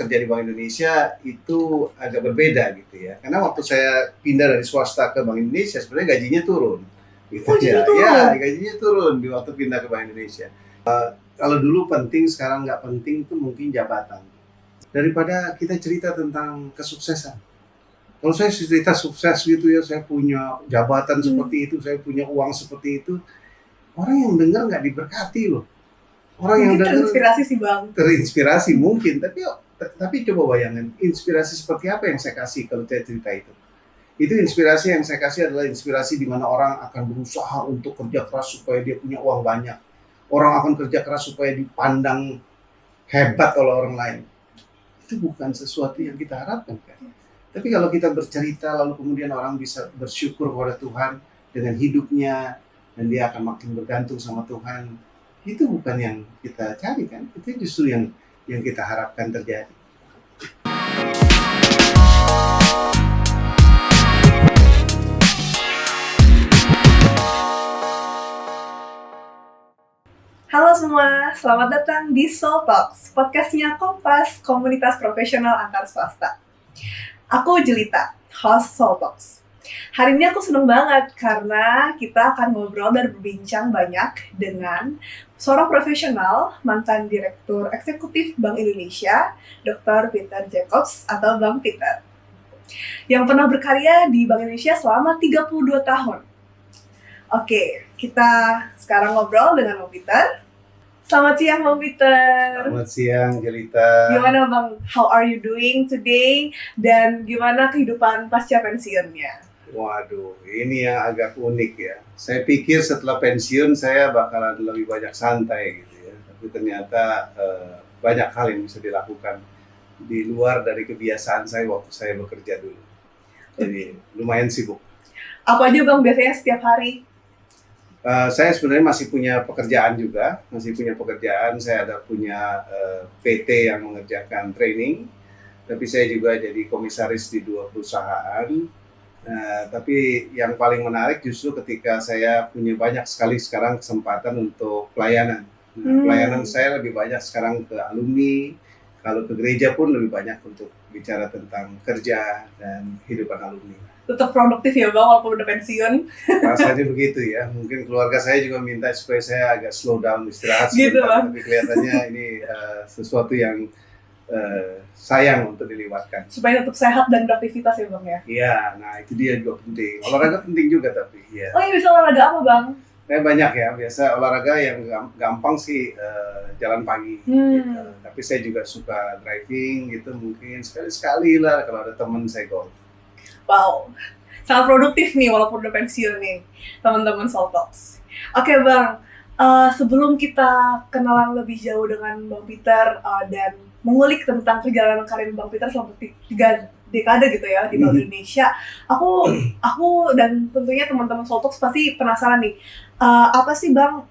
kerja di Bank Indonesia itu agak berbeda gitu ya. Karena waktu saya pindah dari swasta ke Bank Indonesia sebenarnya gajinya turun. Gitu Oh, justru ya. turun? Ya, gajinya turun di waktu pindah ke Bank Indonesia. Kalau dulu penting, sekarang nggak penting itu mungkin jabatan. Daripada kita cerita tentang kesuksesan. Kalau saya cerita sukses gitu ya, saya punya jabatan seperti itu, saya punya uang seperti itu, orang yang dengar nggak diberkati loh. Orang yang Mungkin dengar terinspirasi sih Bang. terinspirasi mungkin, tapi coba bayangin inspirasi seperti apa yang saya kasih kalau saya cerita itu. Itu inspirasi yang saya kasih adalah inspirasi di mana orang akan berusaha untuk kerja keras supaya dia punya uang banyak. Orang akan kerja keras supaya dipandang hebat oleh orang lain. Itu bukan sesuatu yang kita harapkan kan. Tapi kalau kita bercerita lalu kemudian orang bisa bersyukur kepada Tuhan dengan hidupnya dan dia akan makin bergantung sama Tuhan, itu bukan yang kita cari kan. Itu justru yang kita harapkan terjadi. Halo semua, selamat datang di Soul Talks, podcastnya Kompas, komunitas profesional antar swasta. Aku Jelita, host Soul Talks. Hari ini aku seneng banget karena kita akan ngobrol dan berbincang banyak dengan seorang profesional, mantan Direktur Eksekutif Bank Indonesia, Dr. Peter Jacobs atau Bang Peter, yang pernah berkarya di Bank Indonesia selama 32 tahun. Oke, kita sekarang ngobrol dengan Bang Peter. Selamat siang Bang Peter. Selamat siang Jelita. Gimana Bang, how are you doing today? Dan gimana kehidupan pasca pensiunnya? Waduh, ini yang agak unik ya. Saya pikir setelah pensiun saya bakalan lebih banyak santai gitu ya. Tapi ternyata banyak hal yang bisa dilakukan di luar dari kebiasaan saya waktu saya bekerja dulu. Jadi lumayan sibuk. Apa aja Bang biasanya setiap hari? Saya sebenarnya masih punya pekerjaan juga. Saya ada punya PT yang mengerjakan training. Tapi saya juga jadi komisaris di 2 perusahaan. Tapi yang paling menarik justru ketika saya punya banyak sekali sekarang kesempatan untuk pelayanan. Pelayanan saya lebih banyak sekarang ke alumni, kalau ke gereja pun lebih banyak untuk bicara tentang kerja dan kehidupan alumni. Tetap produktif ya Bang walaupun udah pensiun? Rasanya begitu ya, mungkin keluarga saya juga minta supaya saya agak slow down, istirahat Gitu, sebentar, Bang. tapi kelihatannya ini sesuatu yang sayang untuk dilewatkan. Supaya tetap sehat dan beraktivitas ya Bang ya? Iya, nah itu dia juga penting. Olahraga penting juga tapi ya. Oh iya, bisa olahraga apa Bang? Banyak ya, biasa olahraga yang gampang sih jalan pagi. Gitu. Tapi saya juga suka driving gitu, mungkin sekali-sekali lah kalau ada teman saya golf. Wow, sangat produktif nih walaupun udah pensiun nih teman-teman Soul Talks. Oke Bang, sebelum kita kenalan lebih jauh dengan Bang Peter dan mengulik tentang perjalanan karir Bang Peter selama 3 dekade gitu ya di Bank Indonesia, aku dan tentunya teman-teman Soul Talks pasti penasaran nih, apa sih Bang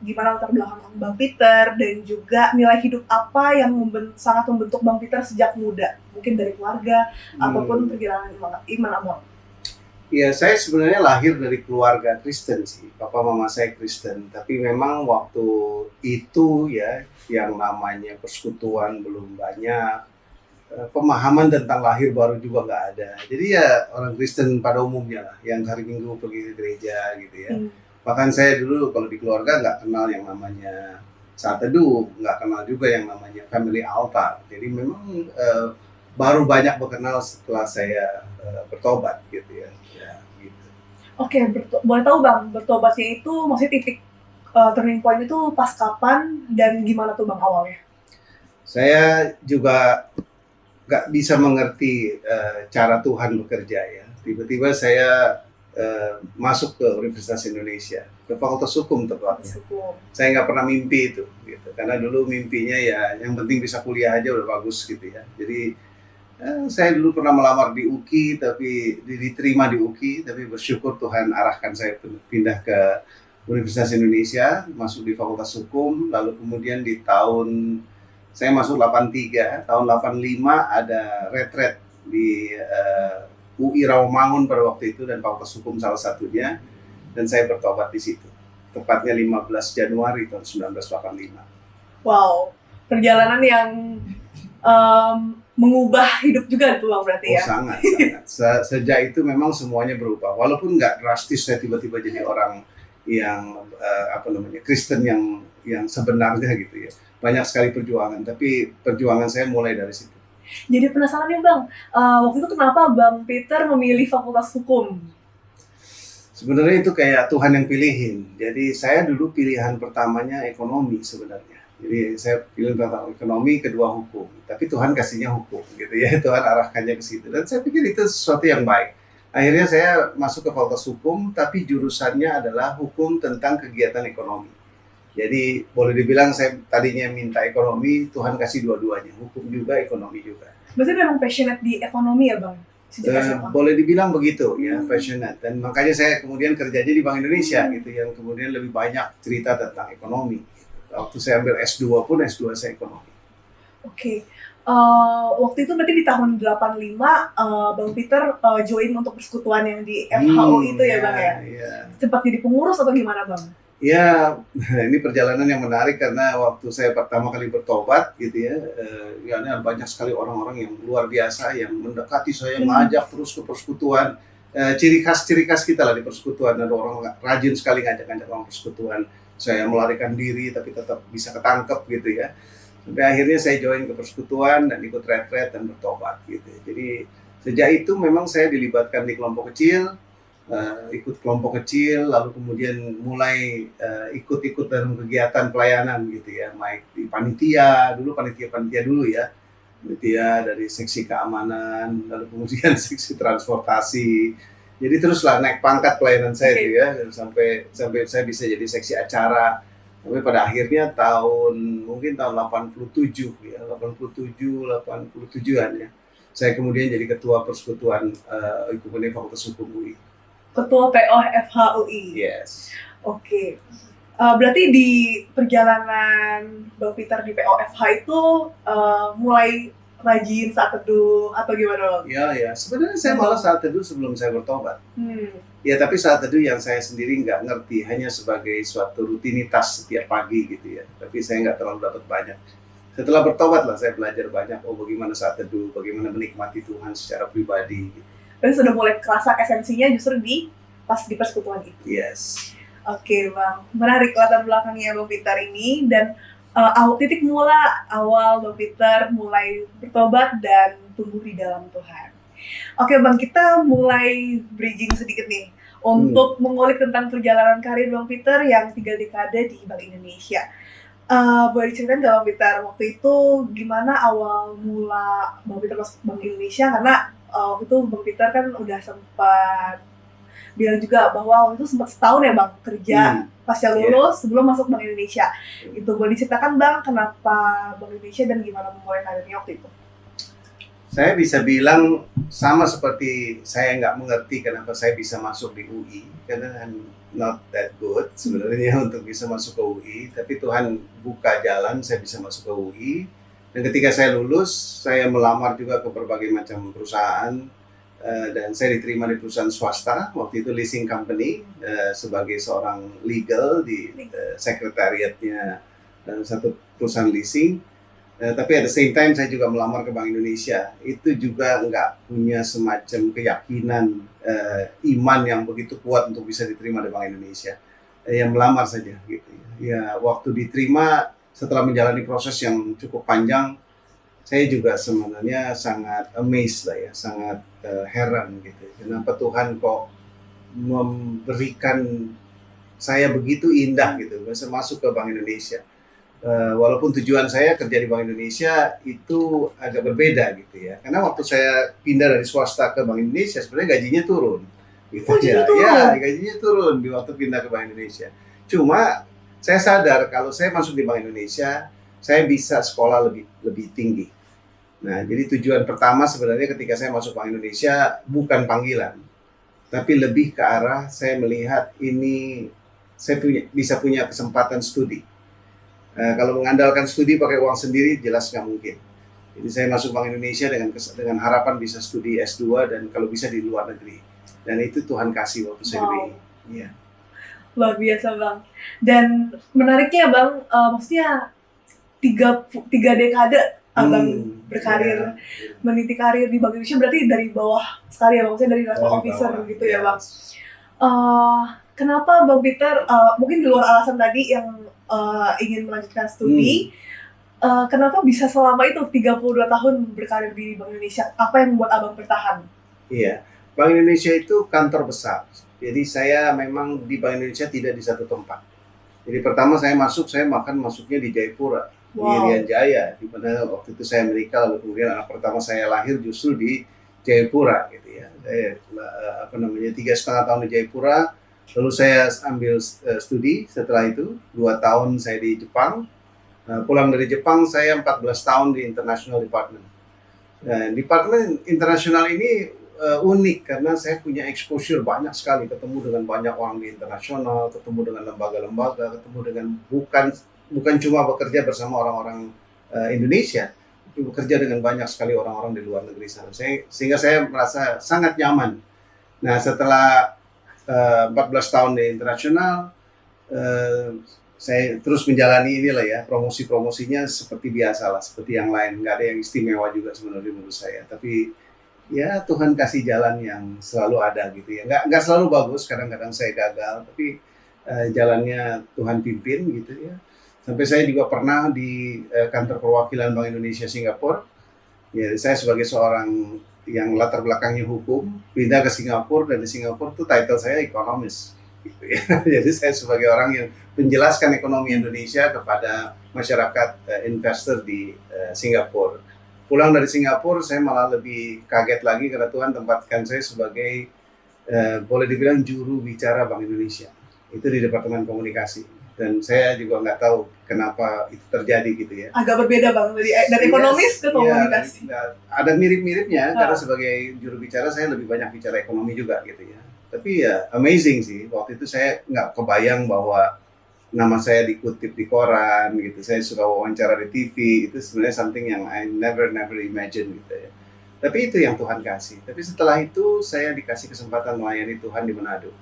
gimana latar belakang Bang Peter dan juga nilai hidup apa yang sangat membentuk Bang Peter sejak muda, mungkin dari keluarga ataupun perjalanan iman Abang. Ya, saya sebenarnya lahir dari keluarga Kristen sih, papa mama saya Kristen, tapi memang waktu itu ya yang namanya persekutuan belum banyak, pemahaman tentang lahir baru juga nggak ada. Jadi ya orang Kristen pada umumnya lah, yang hari Minggu pergi ke gereja gitu ya. Bahkan saya dulu kalau di keluarga nggak kenal yang namanya saat teduh, nggak kenal juga yang namanya family altar. Jadi memang baru banyak berkenal setelah saya bertobat gitu ya. Gitu. Oke, boleh tahu Bang, bertobatnya itu maksudnya titik turning point itu pas kapan dan gimana tuh Bang awalnya? Saya juga nggak bisa mengerti cara Tuhan bekerja ya. Tiba-tiba saya masuk ke Universitas Indonesia, ke Fakultas Hukum tepatnya. Saya nggak pernah mimpi itu, gitu. Karena dulu mimpinya ya yang penting bisa kuliah aja udah bagus gitu ya. Jadi saya dulu pernah melamar di UKI, tapi diterima di UKI, tapi bersyukur Tuhan arahkan saya pindah ke Universitas Indonesia, masuk di Fakultas Hukum, lalu kemudian di tahun saya masuk 83, tahun 85 ada retret di UI Rawamangun pada waktu itu dan Fakultas Hukum salah satunya, dan saya bertobat di situ. Tepatnya 15 Januari tahun 1985. Wow, perjalanan yang mengubah hidup juga tuh Bang berarti Oh ya? sangat, sangat. Sejak itu memang semuanya berubah. Walaupun nggak drastis saya tiba-tiba jadi orang yang Kristen yang sebenarnya gitu ya. Banyak sekali perjuangan, tapi perjuangan saya mulai dari situ. Jadi penasaran nih Bang, waktu itu kenapa Bang Peter memilih Fakultas Hukum? Sebenarnya itu kayak Tuhan yang pilihin. Jadi saya dulu pilihan pertamanya ekonomi sebenarnya. Jadi saya pilih pertama ekonomi, kedua hukum. Tapi Tuhan kasihnya hukum gitu ya. Tuhan arahkannya ke situ. Dan saya pikir itu sesuatu yang baik. Akhirnya saya masuk ke Fakultas Hukum, tapi jurusannya adalah hukum tentang kegiatan ekonomi. Jadi boleh dibilang saya tadinya minta ekonomi, Tuhan kasih dua-duanya, hukum juga, ekonomi juga. Berarti memang passionate di ekonomi ya Bang? Sejak SMA? Boleh dibilang begitu ya, passionate. Dan makanya saya kemudian kerjanya di Bank Indonesia gitu, yang kemudian lebih banyak cerita tentang ekonomi. Waktu saya ambil S2 pun S2 saya ekonomi. Oke. Waktu itu berarti di tahun 85 Bang Peter join untuk persekutuan yang di FHU itu ya Bang ya? Iya. Sempat jadi pengurus atau gimana Bang? Ya, ini perjalanan yang menarik karena waktu saya pertama kali bertobat gitu ya, ya banyak sekali orang-orang yang luar biasa yang mendekati saya, ngajak terus ke persekutuan. Ciri khas kita lah di persekutuan, ada orang rajin sekali ngajak-ngajak orang persekutuan. Saya melarikan diri tapi tetap bisa ketangkep gitu ya. Sampai akhirnya saya join ke persekutuan dan ikut retret dan bertobat gitu. Jadi sejak itu memang saya dilibatkan di kelompok kecil. Ikut kelompok kecil, lalu kemudian mulai ikut-ikut dalam kegiatan pelayanan gitu ya, baik di panitia dulu ya, panitia dari seksi keamanan, lalu kemudian seksi transportasi. Jadi teruslah naik pangkat pelayanan saya itu ya, sampai saya bisa jadi seksi acara. Sampai pada akhirnya mungkin tahun 87 ya, 87-an ya. Saya kemudian jadi ketua persekutuan Ekumen Fakultas Hukum UI. Ketua PO FHUI. Yes. Oke. Berarti di perjalanan Bang Peter di POFH itu mulai rajin saat teduh atau gimana Bang? Ya. Sebenarnya saya malah saat teduh sebelum saya bertobat. Ya, tapi saat teduh yang saya sendiri nggak ngerti, hanya sebagai suatu rutinitas setiap pagi gitu ya. Tapi saya nggak terlalu dapat banyak. Setelah bertobat lah saya belajar banyak, bagaimana saat teduh, bagaimana menikmati Tuhan secara pribadi gitu. Dan sudah mulai kerasa esensinya justru pas di persekutuan itu. Yes. Oke Bang, menarik latar belakangnya Bang Peter ini, dan titik mula awal Bang Peter mulai bertobat dan tumbuh di dalam Tuhan. Oke Bang, kita mulai bridging sedikit nih untuk mengulik tentang perjalanan karir Bang Peter yang 3 dekade di Bank Indonesia. Boleh diceritain nggak Bang Peter, waktu itu gimana awal mula Bang Peter masuk Bank Indonesia? Karena waktu itu Bang Peter kan udah sempat bilang juga bahwa waktu itu sempat setahun ya Bang kerja pasca lulus sebelum masuk Bank Indonesia. Itu boleh diceritakan Bang kenapa Bank Indonesia dan gimana memulai karirnya waktu itu? Saya bisa bilang sama seperti saya nggak mengerti kenapa saya bisa masuk di UI, karena not that good sebenarnya untuk bisa masuk ke UI, tapi Tuhan buka jalan saya bisa masuk ke UI. Dan ketika saya lulus, saya melamar juga ke berbagai macam perusahaan, dan saya diterima di perusahaan swasta, waktu itu leasing company, sebagai seorang legal di sekretariatnya satu perusahaan leasing. Tapi at the same time saya juga melamar ke Bank Indonesia. Itu juga nggak punya semacam keyakinan, iman yang begitu kuat untuk bisa diterima di Bank Indonesia. Yang melamar saja gitu. Ya, waktu diterima setelah menjalani proses yang cukup panjang, saya juga sebenarnya sangat amazed lah ya, sangat heran gitu. Kenapa Tuhan kok memberikan saya begitu indah gitu, bisa masuk ke Bank Indonesia. Walaupun tujuan saya kerja di Bank Indonesia itu agak berbeda gitu ya. Karena waktu saya pindah dari swasta ke Bank Indonesia, sebenarnya gajinya turun. Gitu ya. Ya, gajinya turun di waktu pindah ke Bank Indonesia. Cuma saya sadar kalau saya masuk di Bank Indonesia, saya bisa sekolah lebih tinggi. Nah, jadi tujuan pertama sebenarnya ketika saya masuk Bank Indonesia bukan panggilan, tapi lebih ke arah saya melihat ini saya bisa punya kesempatan studi. Kalau mengandalkan studi pakai uang sendiri jelas nggak mungkin. Jadi saya masuk Bank Indonesia dengan harapan bisa studi S2 dan kalau bisa di luar negeri. Dan itu Tuhan kasih waktu saya di BI. Iya. Luar biasa Bang. Dan menariknya Bang, maksudnya tiga dekade abang berkarir, meniti karir di Bank Indonesia berarti dari bawah sekali ya bang, maksudnya dari level officer gitu ya bang. Kenapa Bang Peter, mungkin di luar alasan tadi yang ingin melanjutkan studi, kenapa bisa selama itu 32 tahun berkarir di Bank Indonesia? Apa yang membuat abang bertahan? Iya, Bank Indonesia itu kantor besar. Jadi saya memang di Bank Indonesia tidak di satu tempat. Jadi pertama saya masuknya di Jayapura, di Irian Jaya, di mana waktu itu saya Amerika, lalu kemudian anak pertama saya lahir justru di Jayapura gitu ya. Saya 3,5 tahun di Jayapura, lalu saya ambil studi setelah itu 2 tahun saya di Jepang. Pulang dari Jepang saya 14 tahun di International Department. Departemen internasional ini unik karena saya punya exposure banyak sekali, ketemu dengan banyak orang di internasional, ketemu dengan lembaga-lembaga, ketemu dengan bukan cuma bekerja bersama orang-orang Indonesia, tapi bekerja dengan banyak sekali orang-orang di luar negeri sana. Sehingga saya merasa sangat nyaman. Nah, setelah 14 tahun di internasional, saya terus menjalani inilah ya, promosi-promosinya seperti biasa lah, seperti yang lain. Nggak ada yang istimewa juga sebenarnya menurut saya. Tapi ya Tuhan kasih jalan yang selalu ada gitu ya. Nggak selalu bagus, kadang-kadang saya gagal, tapi jalannya Tuhan pimpin gitu ya. Sampai saya juga pernah di kantor perwakilan Bank Indonesia Singapura. Ya, saya sebagai seorang yang latar belakangnya hukum, pindah ke Singapura, dan di Singapura tuh title saya economist. Gitu ya. Jadi saya sebagai orang yang menjelaskan ekonomi Indonesia kepada masyarakat investor di Singapura. Pulang dari Singapura saya malah lebih kaget lagi karena Tuhan tempatkan saya sebagai boleh dibilang juru bicara Bank Indonesia. Itu di Departemen Komunikasi. Dan saya juga nggak tahu kenapa itu terjadi gitu ya. Agak berbeda bang dari ekonomis ke komunikasi. Ya, ada mirip-miripnya karena sebagai juru bicara saya lebih banyak bicara ekonomi juga gitu ya. Tapi ya amazing sih, waktu itu saya nggak kebayang bahwa nama saya dikutip di koran gitu, saya suka wawancara di TV, itu sebenarnya something yang I never imagine gitu ya. Tapi itu yang Tuhan kasih. Tapi setelah itu saya dikasih kesempatan melayani Tuhan di Manado.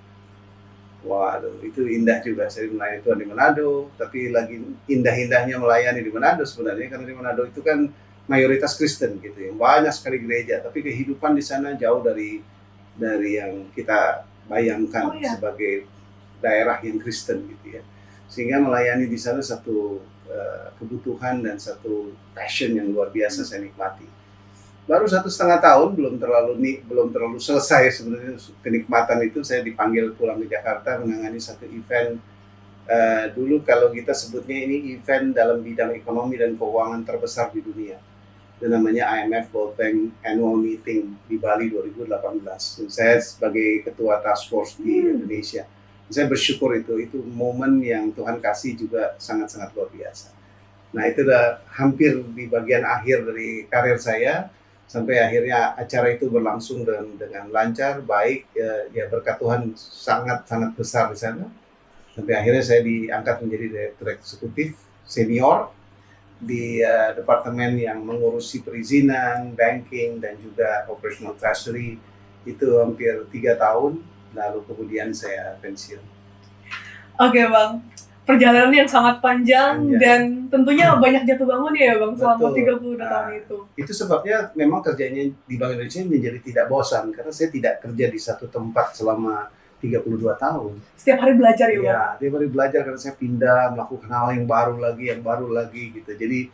Waduh, itu indah juga saya melayani Tuhan di Manado, tapi lagi indah-indahnya melayani di Manado sebenarnya, karena di Manado itu kan mayoritas Kristen gitu ya, banyak sekali gereja, tapi kehidupan di sana jauh dari yang kita bayangkan sebagai daerah yang Kristen gitu ya. Sehingga melayani di sana satu kebutuhan dan satu passion yang luar biasa saya nikmati. Baru 1,5 tahun, belum terlalu selesai sebenarnya kenikmatan itu, saya dipanggil pulang ke Jakarta menangani satu event. Dulu kalau kita sebutnya ini event dalam bidang ekonomi dan keuangan terbesar di dunia. Itu namanya IMF World Bank Annual Meeting di Bali 2018. Dan saya sebagai ketua task force di Indonesia. Saya bersyukur itu momen yang Tuhan kasih juga sangat-sangat luar biasa. Nah, itu udah hampir di bagian akhir dari karir saya, sampai akhirnya acara itu berlangsung dengan lancar, baik, ya berkat Tuhan sangat-sangat besar di sana. Sampai akhirnya saya diangkat menjadi direktur eksekutif senior di departemen yang mengurusi perizinan, banking, dan juga operational treasury. Itu hampir 3 tahun, lalu kemudian saya pensiun. Oke bang, perjalanan yang sangat panjang dan tentunya banyak jatuh bangun ya bang selama 32 tahun itu. Itu sebabnya memang kerjanya di Bank Indonesia menjadi tidak bosan, karena saya tidak kerja di satu tempat selama 32 tahun. Setiap hari belajar ya bang? Ya, setiap hari belajar karena saya pindah, melakukan hal yang baru lagi gitu. Jadi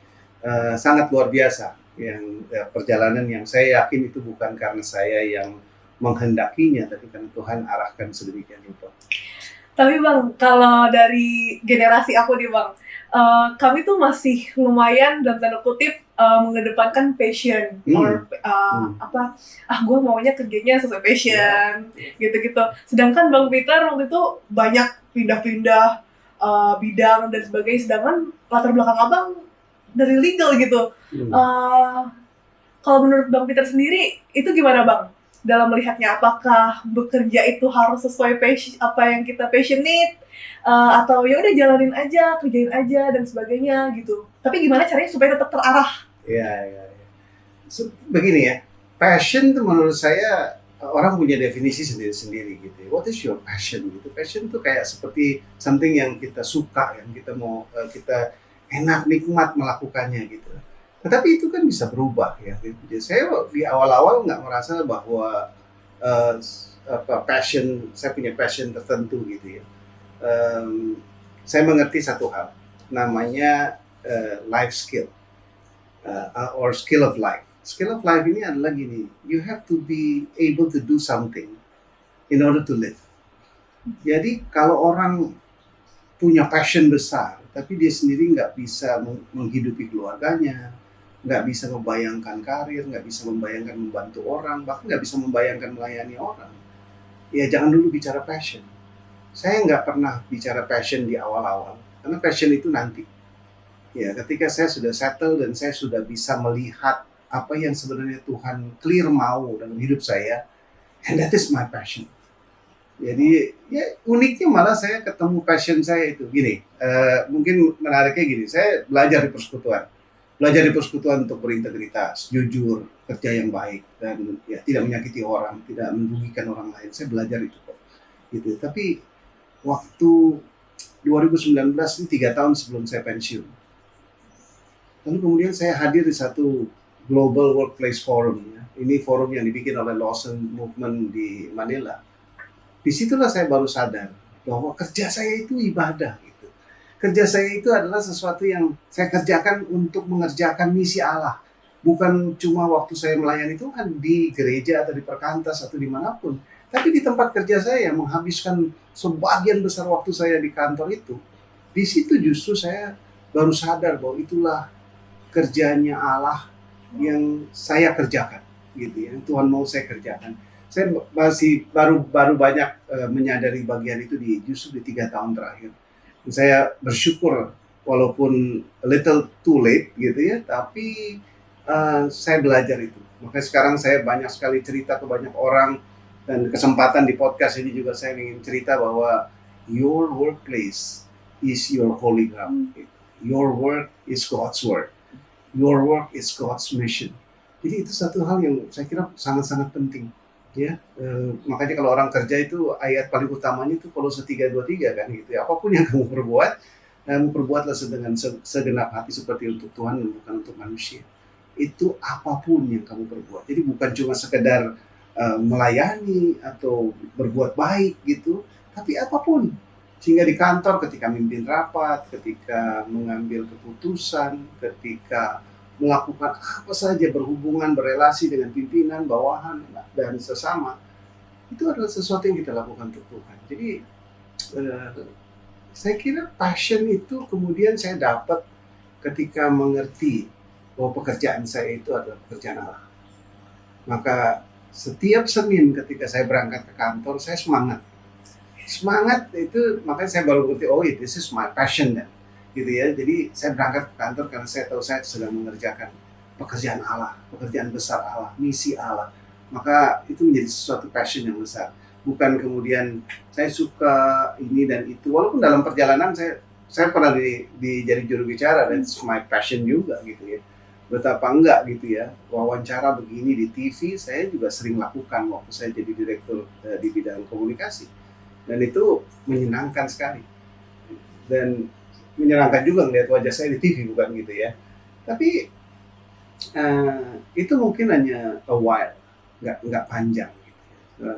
sangat luar biasa perjalanan yang saya yakin itu bukan karena saya yang menghendakinya, tapi karena Tuhan arahkan sedemikian rupa. Tapi bang, kalau dari generasi aku nih bang, kami tuh masih lumayan dalam tanda kutip mengedepankan passion gue maunya kerjanya sesuai passion gitu-gitu. Sedangkan Bang Peter waktu itu banyak pindah-pindah bidang dan sebagainya, sedangkan latar belakang abang dari legal gitu. Kalau menurut Bang Peter sendiri itu gimana bang? Dalam melihatnya, apakah bekerja itu harus sesuai passion, apa yang kita passionate, atau ya udah jalanin aja, kerjain aja dan sebagainya gitu. Tapi gimana caranya supaya tetap terarah? Ya. Begini ya, passion itu menurut saya orang punya definisi sendiri-sendiri gitu. What is your passion gitu? Passion itu kayak seperti something yang kita suka, yang kita mau, kita enak nikmat melakukannya gitu. Tetapi itu kan bisa berubah ya. Jadi saya di awal-awal nggak merasa bahwa saya punya passion tertentu gitu ya. Saya mengerti satu hal, namanya life skill or skill of life. Skill of life ini adalah gini, you have to be able to do something in order to live. Jadi kalau orang punya passion besar, tapi dia sendiri nggak bisa menghidupi keluarganya, nggak bisa membayangkan karir, nggak bisa membayangkan membantu orang, bahkan nggak bisa membayangkan melayani orang, ya jangan dulu bicara passion. Saya nggak pernah bicara passion di awal-awal, karena passion itu nanti. Ya, ketika saya sudah settle dan saya sudah bisa melihat apa yang sebenarnya Tuhan clear mau dalam hidup saya, and that is my passion. Jadi ya uniknya malah saya ketemu passion saya itu gini, mungkin menariknya gini, saya belajar di persekutuan untuk berintegritas, jujur, kerja yang baik, dan ya tidak menyakiti orang, tidak merugikan orang lain. Saya belajar itu kok, gitu. Tapi waktu 2019 ini 3 tahun sebelum saya pensiun, lalu kemudian saya hadir di satu Global Workplace Forum. Ya. Ini forum yang dibikin oleh Lawson Movement di Manila. Disitulah saya baru sadar bahwa kerja saya itu ibadah gitu. Kerja saya itu adalah sesuatu yang saya kerjakan untuk mengerjakan misi Allah. Bukan cuma waktu saya melayani Tuhan di gereja atau di perkantas atau dimanapun. Tapi di tempat kerja saya menghabiskan sebagian besar waktu saya di kantor itu. Di situ justru saya baru sadar bahwa itulah kerjanya Allah yang saya kerjakan. Gitu ya, Tuhan mau saya kerjakan. Saya masih baru banyak menyadari bagian itu justru di 3 tahun terakhir. Dan saya bersyukur walaupun a little too late gitu ya, tapi saya belajar itu. Makanya sekarang saya banyak sekali cerita ke banyak orang, dan kesempatan di podcast ini juga saya ingin cerita bahwa your workplace is your holy ground. Your work is God's work. Your work is God's mission. Jadi itu satu hal yang saya kira sangat-sangat penting. Ya, makanya kalau orang kerja itu ayat paling utamanya itu Kolose 3:23 kan gitu ya. Apapun yang kamu perbuat, perbuatlah dengan segenap hati seperti untuk Tuhan dan bukan untuk manusia. Itu apapun yang kamu perbuat. Jadi bukan cuma sekedar melayani atau berbuat baik gitu, tapi apapun. Sehingga di kantor ketika mimpin rapat, ketika mengambil keputusan, ketika melakukan apa saja berhubungan, berelasi dengan pimpinan, bawahan, dan sesama, itu adalah sesuatu yang kita lakukan untuk Tuhan. Jadi saya kira passion itu kemudian saya dapat ketika mengerti bahwa pekerjaan saya itu adalah pekerjaan Allah. Maka setiap Senin ketika saya berangkat ke kantor, saya semangat itu, makanya saya baru ngerti, oh this is my passion dan gitu ya. Jadi saya berangkat ke kantor karena saya tahu saya sedang mengerjakan pekerjaan Allah, pekerjaan besar Allah, misi Allah. Maka itu menjadi sesuatu passion yang besar. Bukan kemudian saya suka ini dan itu. Walaupun dalam perjalanan saya pernah jadi juru bicara, dan it's my passion juga gitu ya. Betapa enggak gitu ya, wawancara begini di TV saya juga sering lakukan waktu saya jadi direktur di bidang komunikasi. Dan itu menyenangkan sekali. Dan menyenangkan juga melihat wajah saya di TV, bukan gitu ya. Tapi itu mungkin hanya a while, nggak panjang. Gitu ya.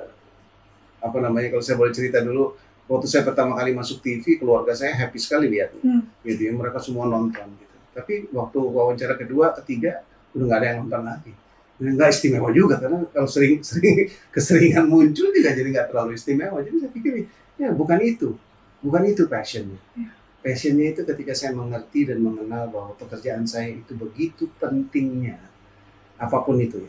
Kalau saya boleh cerita dulu, waktu saya pertama kali masuk TV, keluarga saya happy sekali lihatnya, gitu ya. Mereka semua nonton. Gitu. Tapi waktu wawancara kedua, ketiga, udah nggak ada yang nonton lagi. Nggak istimewa juga, karena kalau sering keseringan muncul juga jadi nggak terlalu istimewa. Jadi saya pikir ya bukan itu passionnya. Passionnya itu ketika saya mengerti dan mengenal bahwa pekerjaan saya itu begitu pentingnya, apapun itu.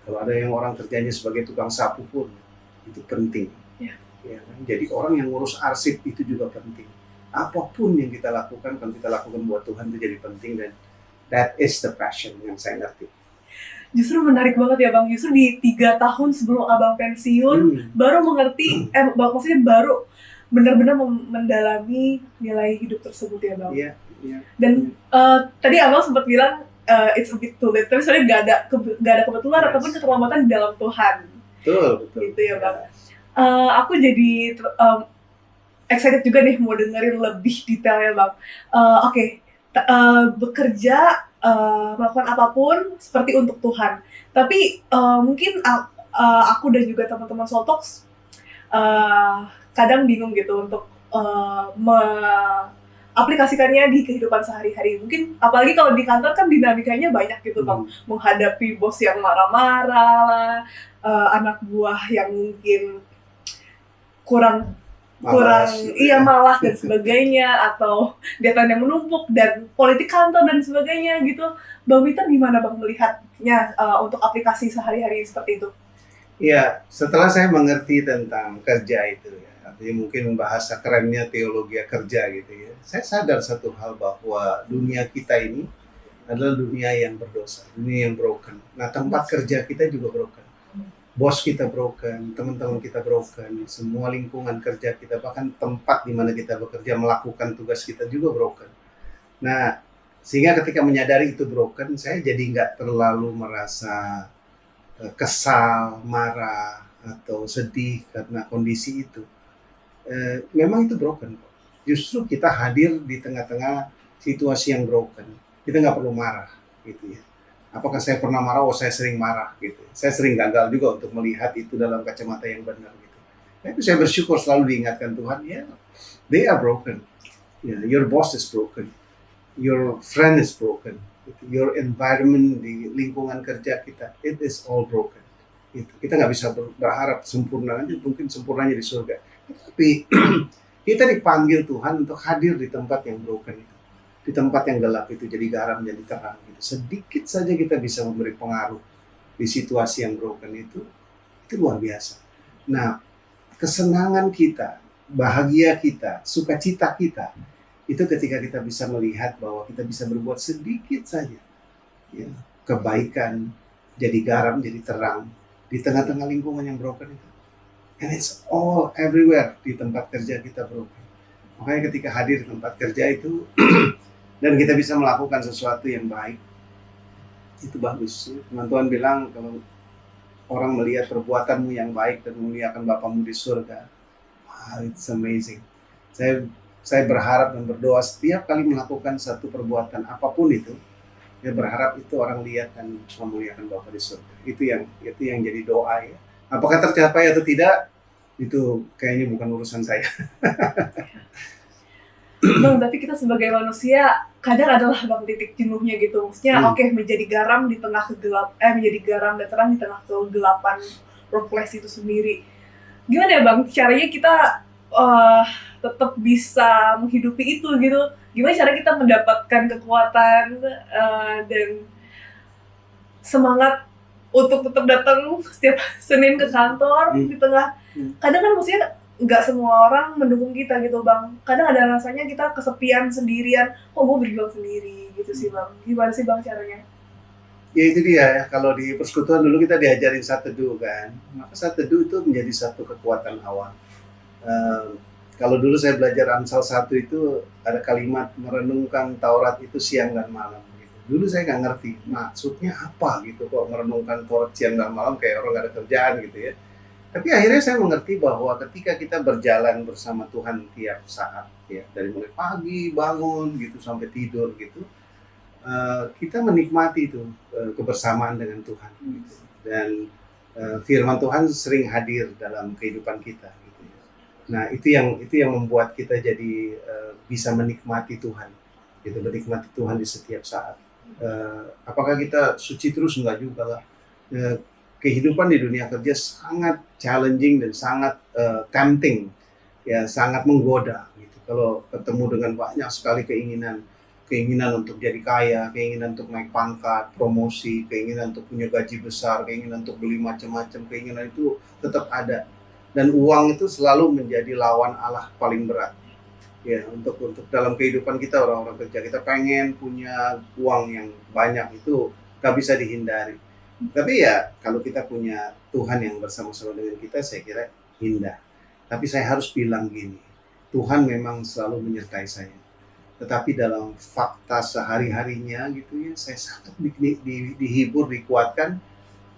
Kalau ada yang orang kerjanya sebagai tukang sapu pun itu penting. Ya kan? Jadi orang yang ngurus arsip itu juga penting. Apapun yang kita lakukan, kalau kita lakukan buat Tuhan itu jadi penting, dan that is the passion yang saya ngerti. Justru menarik banget ya Bang, justru di 3 tahun sebelum Abang pensiun baru mengerti, maksudnya baru benar-benar mendalami nilai hidup tersebut ya Bang. Iya. Dan tadi Abang sempat bilang it's a bit too late, tapi sebenarnya nggak ada kebetulan ataupun keterlambatan di dalam Tuhan. Betul. Gitu ya Bang. Aku jadi excited juga nih mau dengerin lebih detailnya Bang. Bekerja melakukan apapun seperti untuk Tuhan. Tapi mungkin aku dan juga teman-teman Soltox kadang bingung gitu untuk aplikasikannya di kehidupan sehari-hari. Mungkin apalagi kalau di kantor kan dinamikanya banyak gitu Bang. Menghadapi bos yang marah-marah, anak buah yang mungkin kurang malas dan sebagainya, atau deadline yang menumpuk dan politik kantor dan sebagainya gitu. Bang Peter gimana Bang melihatnya untuk aplikasi sehari-hari seperti itu? Ya, setelah saya mengerti tentang kerja itu ya, artinya mungkin bahasa kerennya teologi kerja gitu ya, saya sadar satu hal bahwa dunia kita ini adalah dunia yang berdosa, dunia yang broken. Nah, tempat kerja kita juga broken. Bos kita broken, teman-teman kita broken, semua lingkungan kerja kita, bahkan tempat di mana kita bekerja melakukan tugas kita juga broken. Nah, sehingga ketika menyadari itu broken, saya jadi nggak terlalu merasa kesal, marah, atau sedih karena kondisi itu. Memang itu broken. Justru kita hadir di tengah-tengah situasi yang broken. Kita nggak perlu marah, gitu ya. Apakah saya pernah marah? Oh, saya sering marah, gitu. Saya sering gagal juga untuk melihat itu dalam kacamata yang benar, gitu. Tapi saya bersyukur selalu diingatkan Tuhan, ya, they are broken. Your boss is broken. Your friend is broken. Your environment di lingkungan kerja kita, it is all broken. Kita nggak bisa berharap sempurna, mungkin sempurnanya di surga. Tapi kita dipanggil Tuhan untuk hadir di tempat yang broken itu, di tempat yang gelap itu, jadi garam, jadi terang. Gitu. Sedikit saja kita bisa memberi pengaruh di situasi yang broken itu luar biasa. Nah, kesenangan kita, bahagia kita, sukacita kita, itu ketika kita bisa melihat bahwa kita bisa berbuat sedikit saja, ya, kebaikan, jadi garam, jadi terang di tengah-tengah lingkungan yang broken itu. And it's all everywhere di tempat kerja kita broken. Makanya ketika hadir di tempat kerja itu dan kita bisa melakukan sesuatu yang baik, itu bagus. Tuhan bilang kalau orang melihat perbuatanmu yang baik dan memuliakan Bapamu di surga, it's amazing. Saya berharap dan berdoa setiap kali melakukan satu perbuatan apapun itu, saya berharap itu orang lihat dan memuliakan Bapa di surga. Itu yang jadi doa ya. Apakah tercapai atau tidak, itu kayaknya bukan urusan saya. Bang, tapi kita sebagai manusia kadang adalah bang titik jenuhnya gitu. Maksudnya menjadi garam di tengah menjadi garam dan terang di tengah kegelapan workplace itu sendiri. Gimana ya Bang, caranya kita tetap bisa menghidupi itu gitu? Gimana cara kita mendapatkan kekuatan dan semangat untuk tetap datang setiap Senin ke kantor di tengah, kadang kan maksudnya nggak semua orang mendukung kita gitu Bang. Kadang ada rasanya kita kesepian, sendirian, kok gue berjuang sendiri gitu sih Bang. Gimana sih Bang caranya? Ya itu dia ya, kalau di persekutuan dulu kita diajarin saat teduh kan, maka saat teduh itu menjadi satu kekuatan awal. Kalau dulu saya belajar Amsal 1 itu ada kalimat merenungkan Taurat itu siang dan malam gitu. Dulu saya nggak ngerti maksudnya apa gitu, kok merenungkan Taurat siang dan malam kayak orang nggak ada kerjaan gitu ya. Tapi akhirnya saya mengerti bahwa ketika kita berjalan bersama Tuhan tiap saat ya, dari mulai pagi bangun gitu sampai tidur gitu, kita menikmati itu kebersamaan dengan Tuhan gitu. Dan firman Tuhan sering hadir dalam kehidupan kita gitu. Nah itu yang membuat kita jadi bisa menikmati Tuhan gitu, menikmati Tuhan di setiap saat. Apakah kita suci terus? Enggak juga lah. Kehidupan di dunia kerja sangat challenging dan sangat tempting ya, sangat menggoda gitu. Kalau ketemu dengan banyak sekali keinginan untuk jadi kaya, keinginan untuk naik pangkat, promosi, keinginan untuk punya gaji besar, keinginan untuk beli macam-macam, keinginan itu tetap ada. Dan uang itu selalu menjadi lawan Allah paling berat. Ya, untuk dalam kehidupan kita orang-orang kerja, kita pengen punya uang yang banyak, itu gak bisa dihindari. Tapi ya kalau kita punya Tuhan yang bersama-sama dengan kita, saya kira indah. Tapi saya harus bilang gini, Tuhan memang selalu menyertai saya. Tetapi dalam fakta sehari-harinya gitu ya, saya sangat dihibur, dikuatkan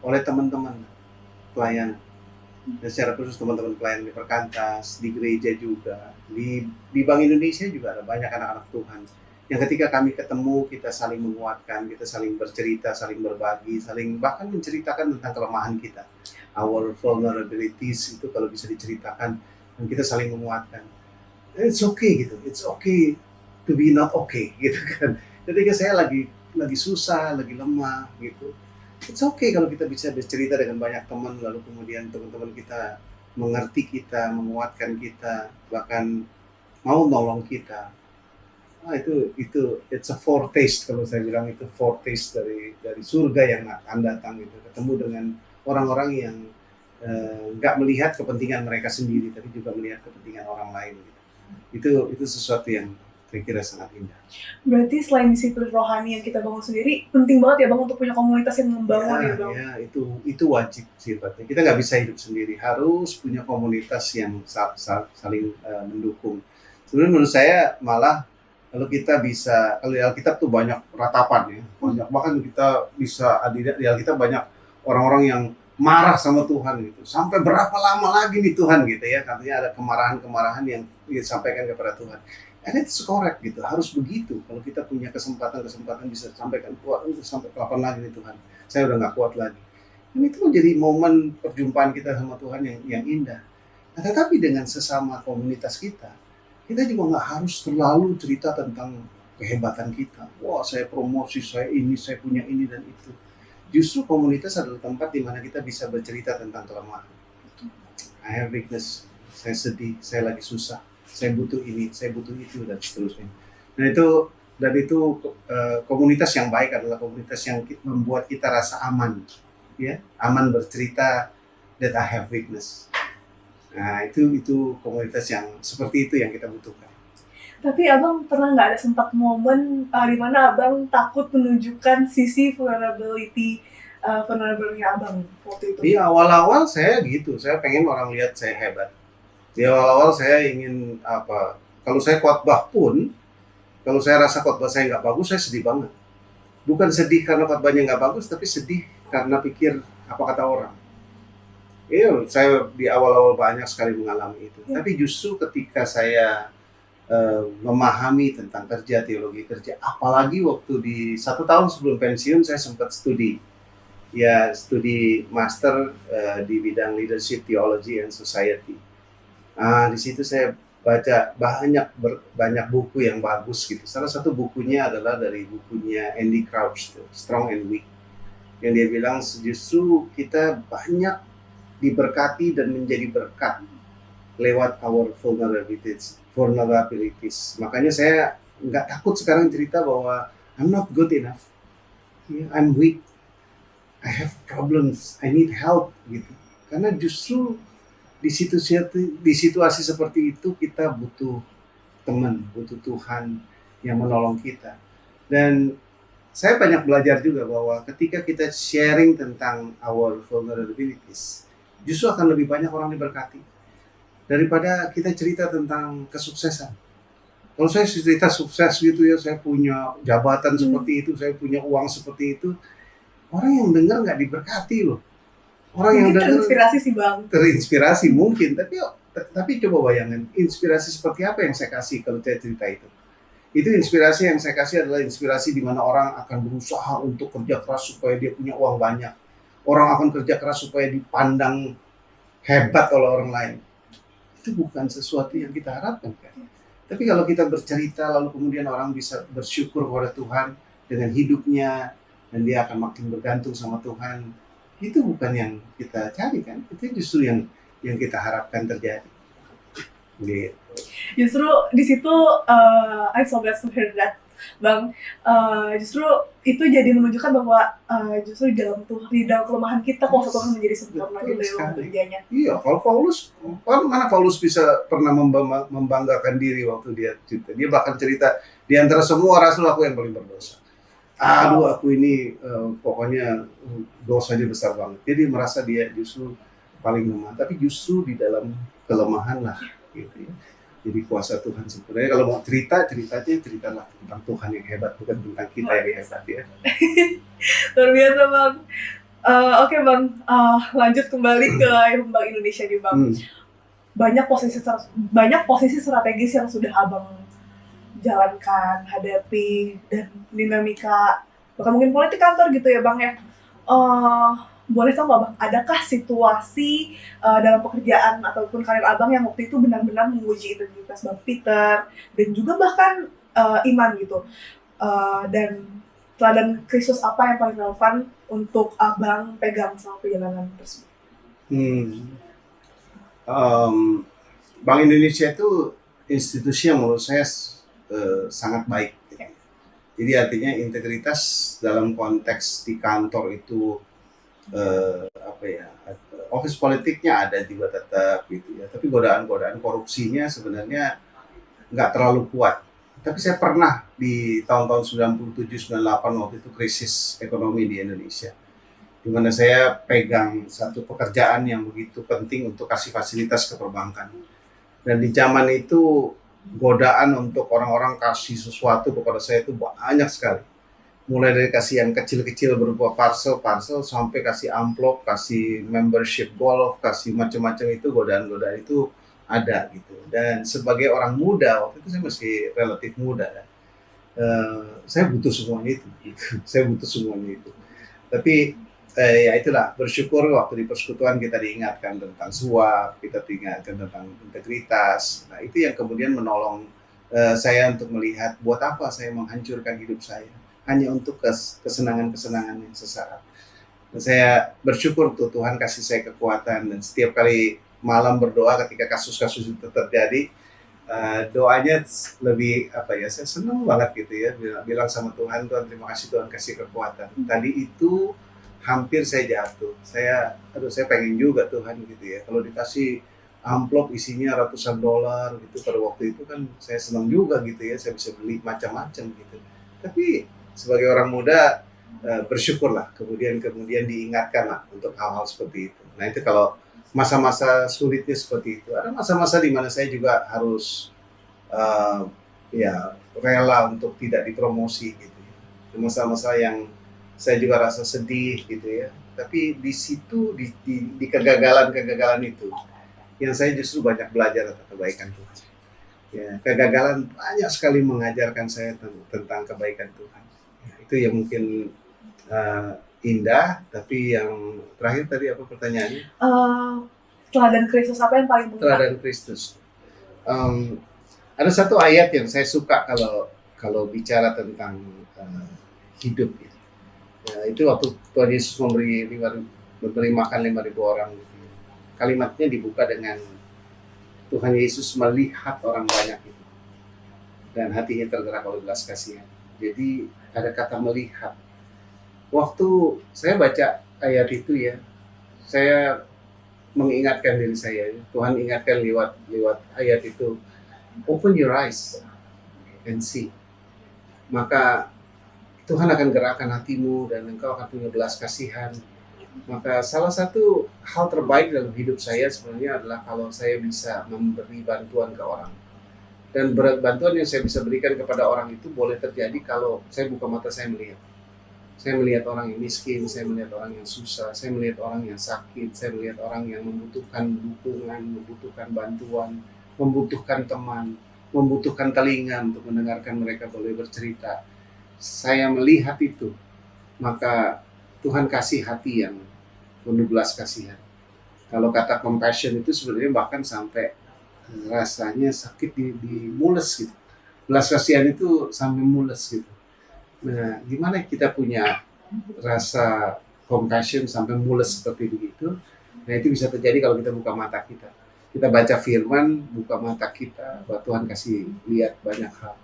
oleh teman-teman pelayan. Dan secara khusus teman-teman pelayan di Perkantas, di gereja juga, di Bank Indonesia juga ada banyak anak-anak Tuhan yang ketika kami ketemu kita saling menguatkan, kita saling bercerita, saling berbagi, saling bahkan menceritakan tentang kelemahan kita, our vulnerabilities itu kalau bisa diceritakan dan kita saling menguatkan. It's okay gitu, it's okay to be not okay gitu kan. Ketika saya lagi susah, lagi lemah gitu, it's okay kalau kita bisa bercerita dengan banyak teman, lalu kemudian teman-teman kita mengerti kita, menguatkan kita, bahkan mau nolong kita. Itu it's a foretaste, kalau saya bilang itu foretaste dari surga yang akan datang gitu. Ketemu dengan orang-orang yang nggak melihat kepentingan mereka sendiri, tapi juga melihat kepentingan orang lain. Gitu. Itu sesuatu yang saya kira sangat indah. Berarti selain disiplin rohani yang kita bangun sendiri, penting banget ya Bang untuk punya komunitas yang membangun ya Bang? Ya, itu wajib sifatnya. Kita nggak bisa hidup sendiri, harus punya komunitas yang saling mendukung. Sebenarnya menurut saya malah kalau kita bisa, kalau di Alkitab tuh banyak ratapan ya, banyak, bahkan kita bisa di Alkitab banyak orang-orang yang marah sama Tuhan gitu, sampai berapa lama lagi nih Tuhan gitu ya, katanya ada kemarahan-kemarahan yang disampaikan kepada Tuhan. And it's correct gitu, harus begitu. Kalau kita punya kesempatan bisa sampaikan, Tuhan, sampai kapan lagi nih Tuhan, saya udah nggak kuat lagi. Dan itu menjadi momen perjumpaan kita sama Tuhan yang indah. Nah, tetapi dengan sesama komunitas kita juga nggak harus terlalu cerita tentang kehebatan kita. Wah, saya promosi, saya ini, saya punya ini dan itu. Justru komunitas adalah tempat di mana kita bisa bercerita tentang kelemahan. I have weakness, saya sedih, saya lagi susah, saya butuh ini, saya butuh itu, dan seterusnya. Dan itu komunitas yang baik adalah komunitas yang membuat kita rasa aman, ya, aman bercerita that I have weakness. Nah, itu komunitas yang seperti itu yang kita butuhkan. Tapi Abang pernah nggak ada sempat momen di mana Abang takut menunjukkan sisi vulnerability-nya Abang waktu itu? Di awal-awal saya gitu, saya pengen orang lihat saya hebat. Di awal-awal saya ingin kalau saya khotbah pun, kalau saya rasa khotbah saya nggak bagus, saya sedih banget. Bukan sedih karena khotbahnya nggak bagus, tapi sedih karena pikir apa kata orang. Iya, saya di awal-awal banyak sekali mengalami itu. Ya. Tapi justru ketika saya memahami tentang teologi kerja, apalagi waktu di 1 tahun sebelum pensiun saya sempat studi master di bidang leadership, theology and society. Di situ saya baca banyak buku yang bagus gitu. Salah satu bukunya adalah dari bukunya Andy Crouch, Strong and Weak, yang dia bilang justru kita banyak diberkati dan menjadi berkat lewat our vulnerabilities. Makanya saya nggak takut sekarang cerita bahwa I'm not good enough, I'm weak, I have problems, I need help gitu. Karena justru di situasi seperti itu kita butuh teman, butuh Tuhan yang menolong kita. Dan saya banyak belajar juga bahwa ketika kita sharing tentang our vulnerabilities, justru akan lebih banyak orang diberkati daripada kita cerita tentang kesuksesan. Kalau saya cerita sukses gitu ya, saya punya jabatan seperti itu, saya punya uang seperti itu, orang yang dengar nggak diberkati loh. Orang mungkin yang dengar terinspirasi sih Bang. Terinspirasi mungkin, tapi coba bayangin inspirasi seperti apa yang saya kasih kalau saya cerita itu. Itu inspirasi yang saya kasih adalah inspirasi di mana orang akan berusaha untuk kerja keras supaya dia punya uang banyak. Orang akan kerja keras supaya dipandang hebat oleh orang lain. Itu bukan sesuatu yang kita harapkan kan. Tapi kalau kita bercerita lalu kemudian orang bisa bersyukur kepada Tuhan dengan hidupnya dan dia akan makin bergantung sama Tuhan, itu bukan yang kita cari kan. Itu justru yang kita harapkan terjadi. Gitu. Justru di situ I'm so glad to hear that Bang. Justru itu jadi menunjukkan bahwa justru di dalam kelemahan kita kuasa Tuhan menjadi sempurna gitu ya kerjanya. Iya, kalau mana Paulus bisa pernah membanggakan diri waktu dia cerita. Dia bahkan cerita di antara semua rasul aku yang paling berdosa. Aduh, aku ini pokoknya dosanya besar banget. Jadi merasa dia justru paling lemah. Tapi justru di dalam kelemahan lah gitu ya. Jadi kuasa Tuhan sempurna. Kalau mau ceritalah tentang Tuhan yang hebat, bukan tentang kita yang hebat ya. Luar biasa Bang. Oke Bang, lanjut kembali ke Bank Indonesia nih Bang. Banyak posisi strategis yang sudah Abang jalankan, hadapi, dan dinamika bahkan mungkin politik kantor gitu ya Bang ya. Eh, Boleh tahu nggak Bang, adakah situasi dalam pekerjaan ataupun karir Abang yang waktu itu benar-benar menguji integritas Bang Peter dan juga bahkan Iman gitu? Dan teladan Kristus apa yang paling relevan untuk Abang pegang selama perjalanan tersebut? Um, Bank Indonesia itu institusi yang menurut saya sangat baik. Jadi artinya integritas dalam konteks di kantor itu office politiknya ada juga tetap gitu ya. Tapi godaan-godaan korupsinya sebenarnya nggak terlalu kuat. Tapi saya pernah di tahun-tahun 97-98 waktu itu krisis ekonomi di Indonesia, di mana saya pegang satu pekerjaan yang begitu penting untuk kasih fasilitas ke perbankan. Dan di zaman itu godaan untuk orang-orang kasih sesuatu kepada saya itu banyak sekali. Mulai dari kasih yang kecil-kecil berupa parcel sampai kasih amplop, kasih membership golf, kasih macam-macam, itu godaan-godaan itu ada gitu. Dan sebagai orang muda, waktu itu saya masih relatif muda ya, saya butuh semuanya itu gitu. Saya butuh semuanya itu. Tapi ya itulah, bersyukur waktu di persekutuan kita diingatkan tentang suap, kita diingatkan tentang integritas. Nah itu yang kemudian menolong saya untuk melihat buat apa saya menghancurkan hidup saya hanya untuk kesenangan-kesenangan yang sesaat. Dan saya bersyukur tuh Tuhan kasih saya kekuatan, dan setiap kali malam berdoa ketika kasus-kasus itu terjadi, doanya lebih saya senang banget gitu ya, bilang sama Tuhan, Tuhan terima kasih, Tuhan kasih kekuatan. Tadi itu hampir saya jatuh, saya pengen juga Tuhan gitu ya, kalau dikasih amplop isinya ratusan dolar gitu pada waktu itu kan saya senang juga gitu ya, saya bisa beli macam-macam gitu. Tapi sebagai orang muda bersyukurlah kemudian diingatkan lah untuk hal-hal seperti itu. Nah itu kalau masa-masa sulitnya seperti itu. Ada masa-masa di mana saya juga harus rela untuk tidak dipromosi gitu. Masa-masa yang saya juga rasa sedih gitu ya. Tapi di situ di kegagalan itu yang saya justru banyak belajar tentang kebaikan Tuhan. Ya, kegagalan banyak sekali mengajarkan saya tentang kebaikan Tuhan. Ya, itu yang mungkin indah, tapi yang terakhir tadi apa pertanyaannya? Teladan Kristus apa yang paling mengena? Teladan Kristus. Ada satu ayat yang saya suka kalau bicara tentang hidup. Ya, itu waktu Tuhan Yesus memberi makan 5.000 orang. Gitu. Kalimatnya dibuka dengan Tuhan Yesus melihat orang banyak itu, dan hatinya tergerak oleh belas kasihan. Jadi ada kata melihat. Waktu saya baca ayat itu ya, saya mengingatkan diri saya. Tuhan ingatkan lewat ayat itu, open your eyes and see. Maka Tuhan akan gerakkan hatimu dan engkau akan punya belas kasihan. Maka salah satu hal terbaik dalam hidup saya sebenarnya adalah kalau saya bisa memberi bantuan ke orang. Dan bantuan yang saya bisa berikan kepada orang itu boleh terjadi kalau saya buka mata, saya melihat. Saya melihat orang yang miskin, saya melihat orang yang susah, saya melihat orang yang sakit, saya melihat orang yang membutuhkan dukungan, membutuhkan bantuan, membutuhkan teman, membutuhkan telinga untuk mendengarkan mereka boleh bercerita. Saya melihat itu, maka Tuhan kasih hati yang penuh belas kasihan. Kalau kata compassion itu sebenarnya bahkan sampai rasanya sakit di mules gitu. Belas kasihan itu sampai mules gitu. Nah, gimana kita punya rasa compassion sampai mules seperti begitu? Nah, itu bisa terjadi kalau kita buka mata kita. Kita baca firman, buka mata kita, bahwa Tuhan kasih lihat banyak hal.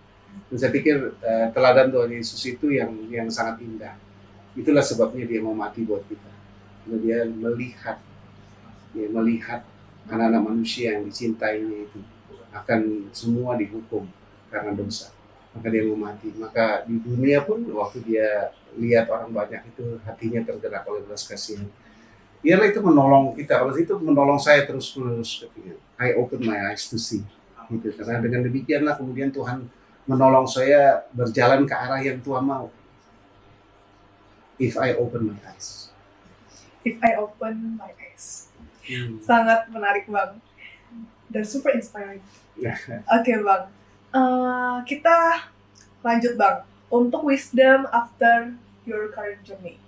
Dan saya pikir teladan Tuhan Yesus itu yang sangat indah. Itulah sebabnya dia mau mati buat kita. Karena dia melihat anak-anak manusia yang dicintainya itu akan semua dihukum karena dosa. Maka dia mau mati. Maka di dunia pun waktu dia lihat orang banyak itu hatinya tergerak oleh belas kasihan. Ialah itu menolong kita. Kalau itu menolong saya terus-menerus. I open my eyes to see. Gitu. Karena dengan demikianlah kemudian Tuhan menolong saya berjalan ke arah yang Tuhan mau. If I open my eyes. If I open my eyes. Sangat menarik Bang. Dan super inspiring. Oke Bang. Kita lanjut Bang, untuk wisdom after your current journey.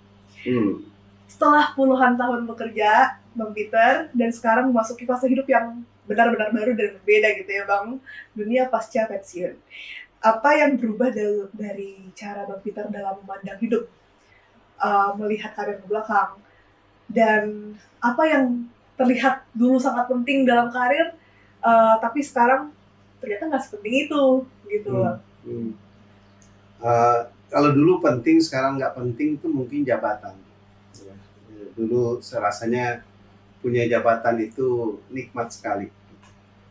Setelah puluhan tahun bekerja, Bang Peter, dan sekarang memasuki fase hidup yang benar-benar baru dan berbeda gitu ya Bang, dunia pasca pensiun. Apa yang berubah dari cara Bang Peter dalam memandang hidup, melihat karir ke belakang, dan apa yang terlihat dulu sangat penting dalam karir, tapi sekarang ternyata nggak sepenting itu gitu loh. Kalau dulu penting, sekarang nggak penting itu mungkin jabatan. Dulu rasanya punya jabatan itu nikmat sekali.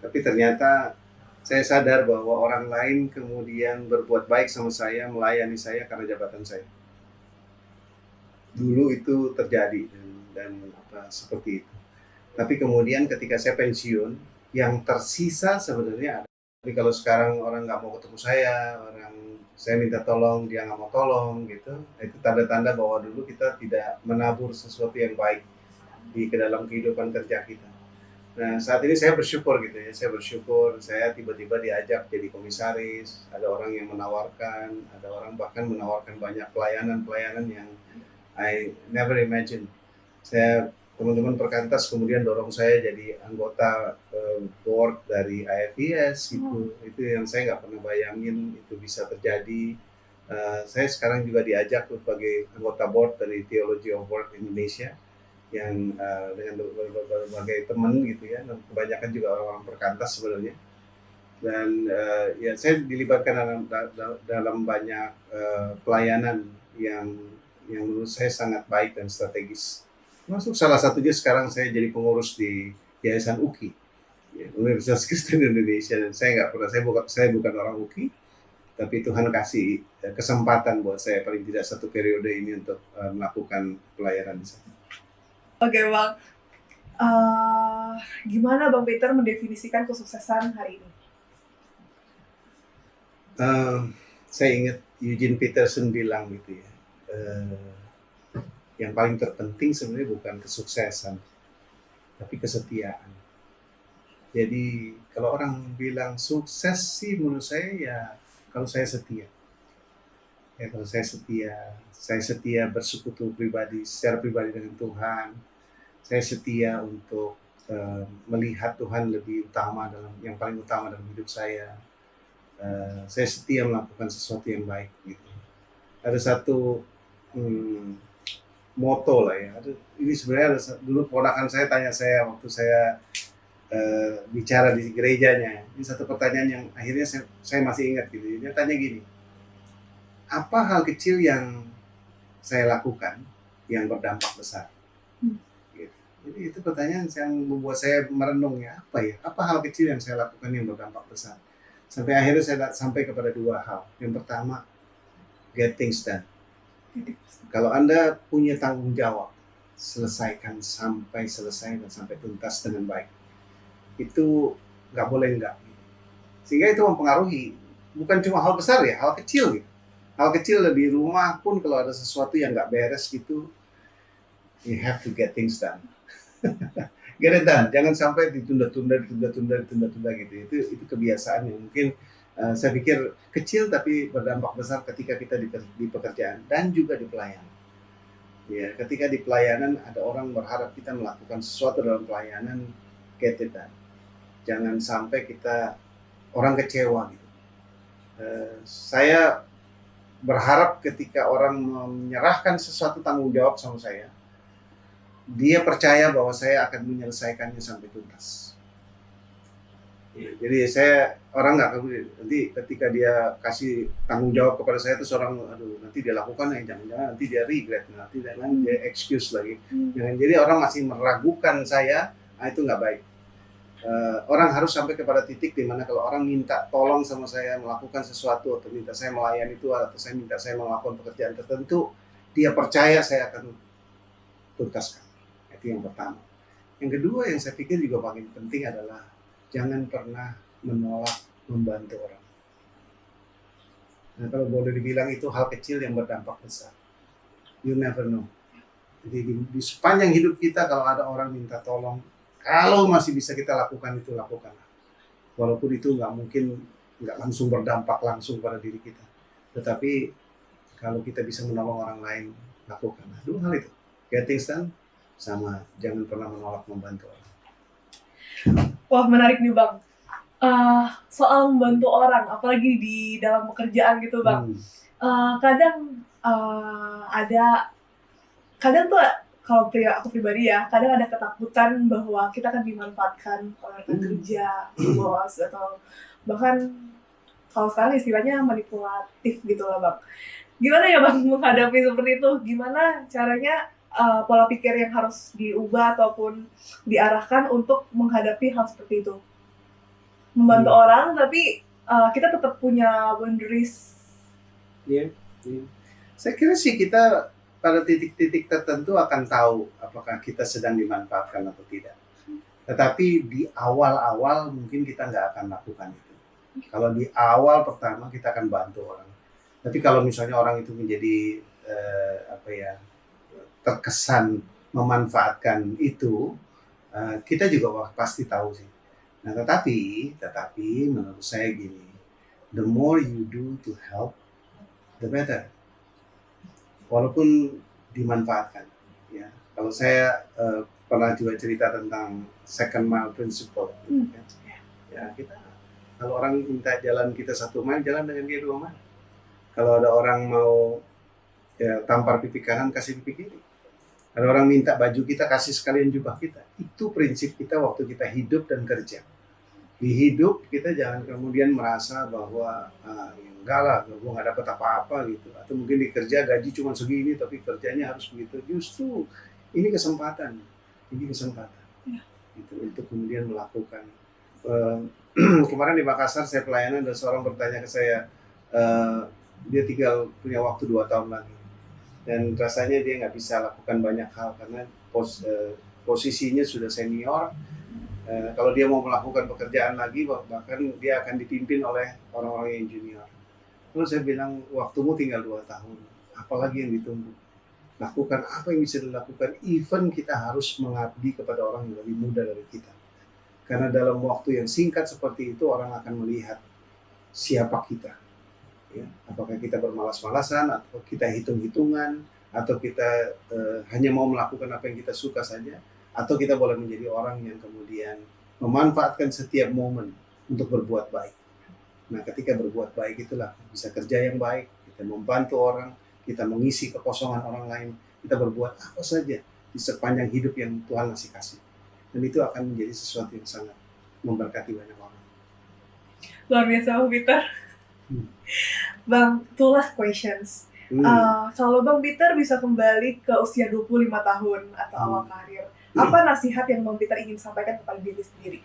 Tapi ternyata saya sadar bahwa orang lain kemudian berbuat baik sama saya, melayani saya karena jabatan saya. Dulu itu terjadi dan seperti itu. Tapi kemudian ketika saya pensiun, yang tersisa sebenarnya ada. Tapi kalau sekarang orang nggak mau ketemu saya minta tolong, dia nggak mau tolong gitu, itu tanda-tanda bahwa dulu kita tidak menabur sesuatu yang baik di dalam kehidupan kerja kita. Nah saat ini saya bersyukur gitu ya, saya tiba-tiba diajak jadi komisaris, ada orang yang menawarkan, ada orang bahkan menawarkan banyak pelayanan yang I never imagine. Teman-teman perkantas kemudian dorong saya jadi anggota board dari IFES gitu. Itu yang saya nggak pernah bayangin itu bisa terjadi. Saya sekarang juga diajak sebagai anggota board dari Theology of Work Indonesia yang dengan berbagai teman gitu ya, dan kebanyakan juga orang-orang perkantas sebenarnya. Dan ya saya dilibatkan dalam banyak pelayanan yang menurut saya sangat baik dan strategis. Masuk salah satunya sekarang saya jadi pengurus di Yayasan UKI, ya, Universitas Kristen Indonesia. Dan saya bukan orang UKI, tapi Tuhan kasih kesempatan buat saya paling tidak satu periode ini untuk melakukan pelayanan di sana. Oke Bang, gimana Bang Peter mendefinisikan kesuksesan hari ini? Saya ingat Eugene Peterson bilang gitu ya, yang paling terpenting sebenarnya bukan kesuksesan, tapi kesetiaan. Jadi kalau orang bilang sukses sih menurut saya ya kalau saya setia. Ya kalau saya setia bersekutu secara pribadi dengan Tuhan. Saya setia untuk melihat Tuhan lebih utama yang paling utama dalam hidup saya. Saya setia melakukan sesuatu yang baik gitu. Ada satu moto lah ya. Ini sebenarnya dulu ponakan saya tanya saya waktu saya bicara di gerejanya. Ini satu pertanyaan yang akhirnya saya masih ingat gitu. Dia tanya gini, apa hal kecil yang saya lakukan yang berdampak besar? Gitu. Jadi itu pertanyaan yang membuat saya merenung ya, apa hal kecil yang saya lakukan yang berdampak besar? Sampai akhirnya saya sampai kepada dua hal. Yang pertama, get things done. Kalau Anda punya tanggung jawab, selesaikan sampai selesai dan sampai tuntas dengan baik. Itu nggak boleh enggak. Sehingga itu mempengaruhi, bukan cuma hal besar ya, hal kecil gitu. Hal kecil di rumah pun kalau ada sesuatu yang nggak beres gitu, you have to get things done. Get it done, jangan sampai ditunda-tunda gitu. Itu kebiasaan yang mungkin saya pikir kecil tapi berdampak besar ketika kita di pekerjaan dan juga di pelayanan. Ya, ketika di pelayanan ada orang berharap kita melakukan sesuatu dalam pelayanan, get it done. Jangan sampai orang kecewa gitu. Saya berharap ketika orang menyerahkan sesuatu tanggung jawab sama saya, dia percaya bahwa saya akan menyelesaikannya sampai tuntas. Jadi orang nggak nanti ketika dia kasih tanggung jawab kepada saya itu nanti dia lakukan jangan-jangan nanti dia regret, nanti dia excuse lagi. Jadi orang masih meragukan saya, itu nggak baik. Orang harus sampai kepada titik di mana kalau orang minta tolong sama saya melakukan sesuatu atau minta saya melayani itu atau minta saya melakukan pekerjaan tertentu, dia percaya saya akan tuntaskan. Itu yang pertama. Yang kedua yang saya pikir juga paling penting adalah jangan pernah menolak membantu orang. Nah, kalau boleh dibilang itu hal kecil yang berdampak besar. You never know. Jadi di sepanjang hidup kita kalau ada orang minta tolong, kalau masih bisa kita lakukan itu lakukanlah. Walaupun itu nggak mungkin nggak langsung berdampak langsung pada diri kita. Tetapi kalau kita bisa menolong orang lain, lakukanlah dua hal itu. Get things done, sama jangan pernah menolak membantu orang. Wah, menarik nih Bang. Soal membantu orang, apalagi di dalam pekerjaan gitu Bang. Kadang kadang tuh kalau aku pribadi ya, kadang ada ketakutan bahwa kita akan dimanfaatkan oleh rekan kerja, bos, atau bahkan kalau sekarang istilahnya manipulatif gitu lah Bang. Gimana ya Bang menghadapi seperti itu? Gimana caranya pola pikir yang harus diubah ataupun diarahkan untuk menghadapi hal seperti itu? Membantu orang, tapi kita tetap punya boundaries. Iya. Saya kira sih kita pada titik-titik tertentu akan tahu apakah kita sedang dimanfaatkan atau tidak. Tetapi di awal-awal mungkin kita nggak akan lakukan itu. Kalau di awal pertama kita akan bantu orang. Tapi kalau misalnya orang itu menjadi terkesan memanfaatkan itu, kita juga pasti tahu sih. Nah, tetapi menurut saya gini, the more you do to help, the better. Walaupun dimanfaatkan, ya. Kalau saya pernah juga cerita tentang second mile principle, ya kita kalau orang minta jalan kita 1 mile, jalan dengan dia 2 mile. Kalau ada orang mau tampar pipi kanan, kasih pipi kiri. Ada orang minta baju kita, kasih sekalian jubah kita. Itu prinsip kita waktu kita hidup dan kerja. Di hidup kita jangan kemudian merasa bahwa enggak lah, gue nggak dapat apa-apa gitu. Atau mungkin di kerja gaji cuma segini, tapi kerjanya harus begitu. Justru ini kesempatan. Gitu, untuk kemudian melakukan. Kemarin di Makassar saya pelayanan, dan seorang bertanya ke saya, dia tinggal punya waktu 2 tahun lagi. Dan rasanya dia nggak bisa lakukan banyak hal karena posisinya sudah senior. Kalau dia mau melakukan pekerjaan lagi, bahkan dia akan dipimpin oleh orang-orang yang junior. Lalu saya bilang, waktumu tinggal 2 tahun, apalagi yang ditunggu? Lakukan apa yang bisa dilakukan, even kita harus mengabdi kepada orang yang lebih muda dari kita. Karena dalam waktu yang singkat seperti itu, orang akan melihat siapa kita. Ya, apakah kita bermalas-malasan, atau kita hitung-hitungan, atau kita hanya mau melakukan apa yang kita suka saja, atau kita boleh menjadi orang yang kemudian memanfaatkan setiap momen untuk berbuat baik. Nah, ketika berbuat baik itulah bisa kerja yang baik, kita membantu orang, kita mengisi kekosongan orang lain, kita berbuat apa saja di sepanjang hidup yang Tuhan masih kasih. Dan itu akan menjadi sesuatu yang sangat memberkati banyak orang. Luar biasa Bang Peter. Bang, two last questions. Kalau Bang Peter bisa kembali ke usia 25 tahun atau awal karir, apa nasihat yang Bang Peter ingin sampaikan kepada diri sendiri?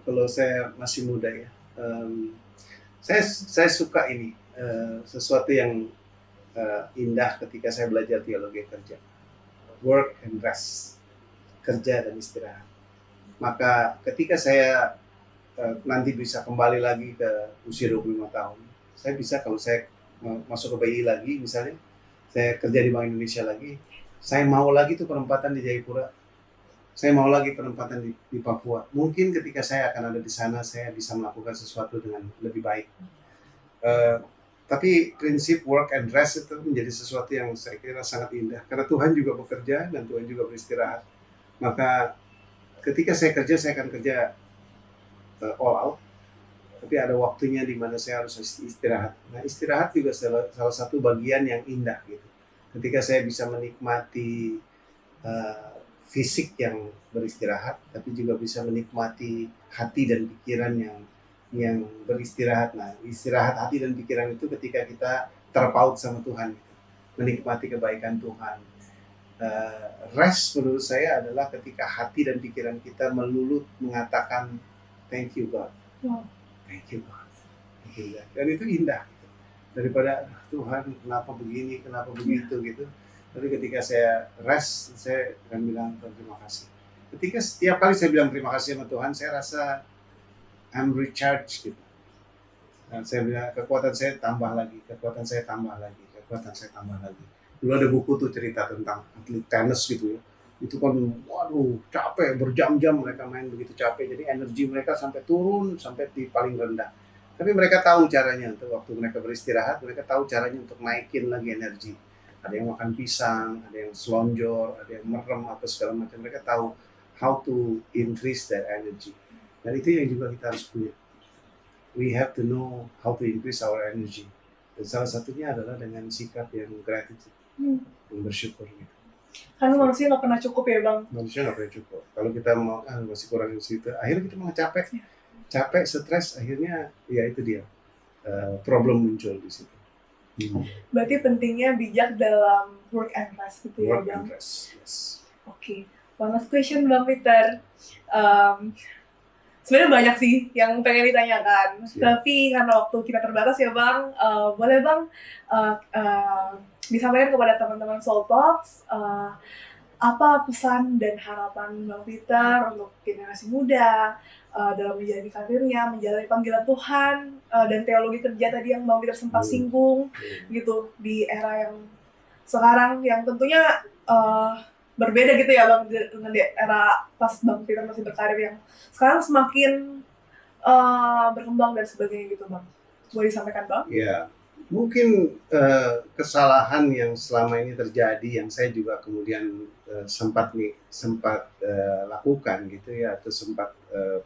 Kalau saya masih muda ya, saya suka ini, sesuatu yang indah ketika saya belajar teologi kerja. Work and rest, kerja dan istirahat. Maka ketika saya nanti bisa kembali lagi ke usia 25 tahun, saya bisa, kalau saya masuk ke BI lagi misalnya, saya kerja di Bank Indonesia lagi, saya mau lagi tuh penempatan di Jayapura, saya mau lagi penempatan di Papua. Mungkin ketika saya akan ada di sana, saya bisa melakukan sesuatu dengan lebih baik. Tapi prinsip work and rest itu menjadi sesuatu yang saya kira sangat indah, karena Tuhan juga bekerja dan Tuhan juga beristirahat. Maka ketika saya kerja, saya akan kerja all out, tapi ada waktunya di mana saya harus istirahat. Nah, istirahat juga salah satu bagian yang indah gitu. Ketika saya bisa menikmati fisik yang beristirahat, tapi juga bisa menikmati hati dan pikiran yang beristirahat. Nah, istirahat hati dan pikiran itu ketika kita terpaut sama Tuhan, gitu. Menikmati kebaikan Tuhan. Rest menurut saya adalah ketika hati dan pikiran kita melulu mengatakan thank you God, thank you God, thank you God. Dan itu indah gitu. Daripada Tuhan kenapa begini, kenapa begitu gitu. Tapi ketika saya rest, saya akan bilang terima kasih. Ketika setiap kali saya bilang terima kasih sama Tuhan, saya rasa I'm recharged gitu. Dan saya bilang kekuatan saya tambah lagi, kekuatan saya tambah lagi, kekuatan saya tambah lagi. Dulu ada buku tuh cerita tentang atlet tenis gitu ya. Itu kan, waduh, capek, berjam-jam mereka main begitu capek. Jadi energi mereka sampai turun, sampai di paling rendah. Tapi mereka tahu caranya untuk waktu mereka beristirahat, mereka tahu caranya untuk naikin lagi energi. Ada yang makan pisang, ada yang selonjor, ada yang merem atau segala macam. Mereka tahu how to increase their energy. Dan itu yang juga kita harus punya. We have to know how to increase our energy. Dan salah satunya adalah dengan sikap yang gratitude, yang bersyukur gitu. Karena manusia nggak pernah cukup ya Bang. Manusia nggak pernah cukup. Kalau kita mau masih kurang di situ, akhirnya kita malah capek, stres, akhirnya ya itu dia problem muncul di situ. Berarti pentingnya bijak dalam work and rest gitu ya Work Bang. and rest, yes. Oke, one last question Bang Peter. Sebenarnya banyak sih yang pengen ditanyakan, tapi karena waktu kita terbatas ya Bang, boleh Bang disampaikan kepada teman-teman Soul Talks apa pesan dan harapan Bang Peter untuk generasi muda dalam menjalani karirnya, menjalani panggilan Tuhan dan teologi kerja tadi yang Bang Peter sempat singgung gitu di era yang sekarang yang tentunya berbeda gitu ya Bang dengan di era pas Bang Peter masih berkarir yang sekarang semakin berkembang dan sebagainya gitu Bang. Boleh disampaikan Bang? Ya, mungkin kesalahan yang selama ini terjadi yang saya juga kemudian sempat lakukan gitu ya, atau sempat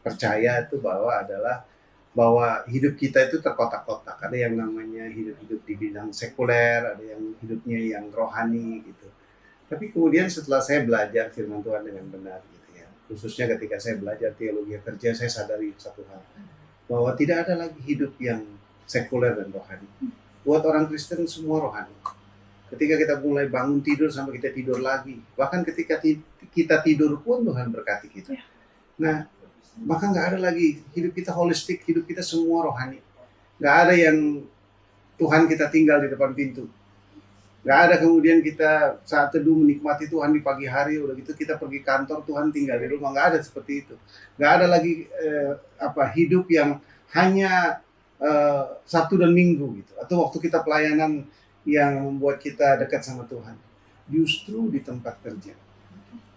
percaya itu bahwa hidup kita itu terkotak-kotak. Ada yang namanya hidup di bidang sekuler, ada yang hidupnya yang rohani gitu. Tapi kemudian setelah saya belajar firman Tuhan dengan benar gitu ya, khususnya ketika saya belajar teologi kerja, saya sadari satu hal, bahwa tidak ada lagi hidup yang sekuler dan rohani. Buat orang Kristen semua rohani. Ketika kita mulai bangun tidur sampai kita tidur lagi, bahkan ketika kita tidur pun Tuhan berkati kita. Nah, maka nggak ada lagi hidup kita holistik, hidup kita semua rohani. Nggak ada yang Tuhan kita tinggal di depan pintu. Nggak ada kemudian kita saat teduh menikmati Tuhan di pagi hari, udah gitu kita pergi kantor, Tuhan tinggal di rumah. Nggak ada seperti itu. Nggak ada lagi hidup yang hanya Sabtu dan Minggu gitu, atau waktu kita pelayanan yang membuat kita dekat sama Tuhan. Justru di tempat kerja.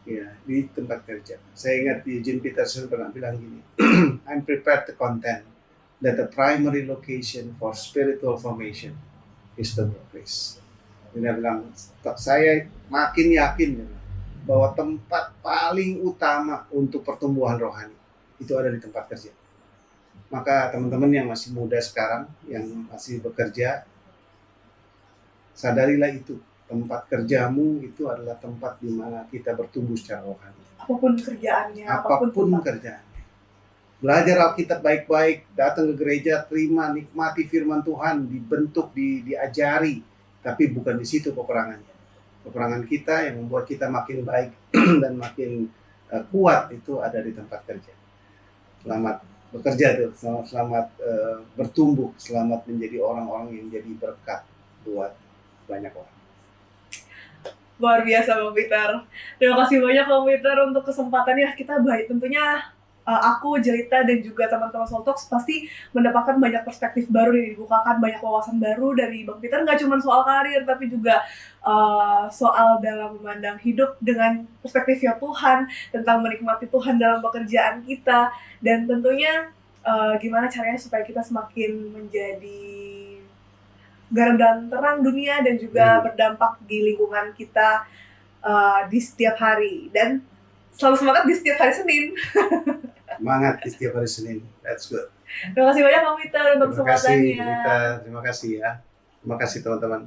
Ya, di tempat kerja. Saya ingat Eugene Peterson pernah bilang gini, I'm prepared to contend that the primary location for spiritual formation is the workplace. Dia bilang, saya makin yakin bahwa tempat paling utama untuk pertumbuhan rohani itu ada di tempat kerja. Maka teman-teman yang masih muda sekarang, yang masih bekerja, sadarilah itu. Tempat kerjamu itu adalah tempat di mana kita bertumbuh secara rohani. Apapun kerjaannya, apapun kerjaannya. Belajar Alkitab baik-baik, datang ke gereja, terima, nikmati firman Tuhan, dibentuk, diajari. Tapi bukan di situ peperangannya. Peperangan kita yang membuat kita makin baik dan makin kuat itu ada di tempat kerja. Selamat bekerja tuh, selamat bertumbuh, selamat menjadi orang-orang yang jadi berkat buat banyak orang. Luar biasa Bang Peter. Terima kasih banyak Bang Peter untuk kesempatannya. Kita baik tentunya aku, Jelita, dan juga teman-teman Soul Talks pasti mendapatkan banyak perspektif baru nih, dibukakan banyak wawasan baru dari Bang Peter, nggak cuma soal karir, tapi juga soal dalam memandang hidup dengan perspektifnya Tuhan, tentang menikmati Tuhan dalam pekerjaan kita, dan tentunya gimana caranya supaya kita semakin menjadi garam dan terang dunia, dan juga berdampak di lingkungan kita di setiap hari, dan selalu semangat di setiap hari Senin. Semangat di setiap hari Senin. That's good. Terima kasih banyak Bang Peter untuk kesempatannya. Terima kasih ya. Terima kasih teman-teman.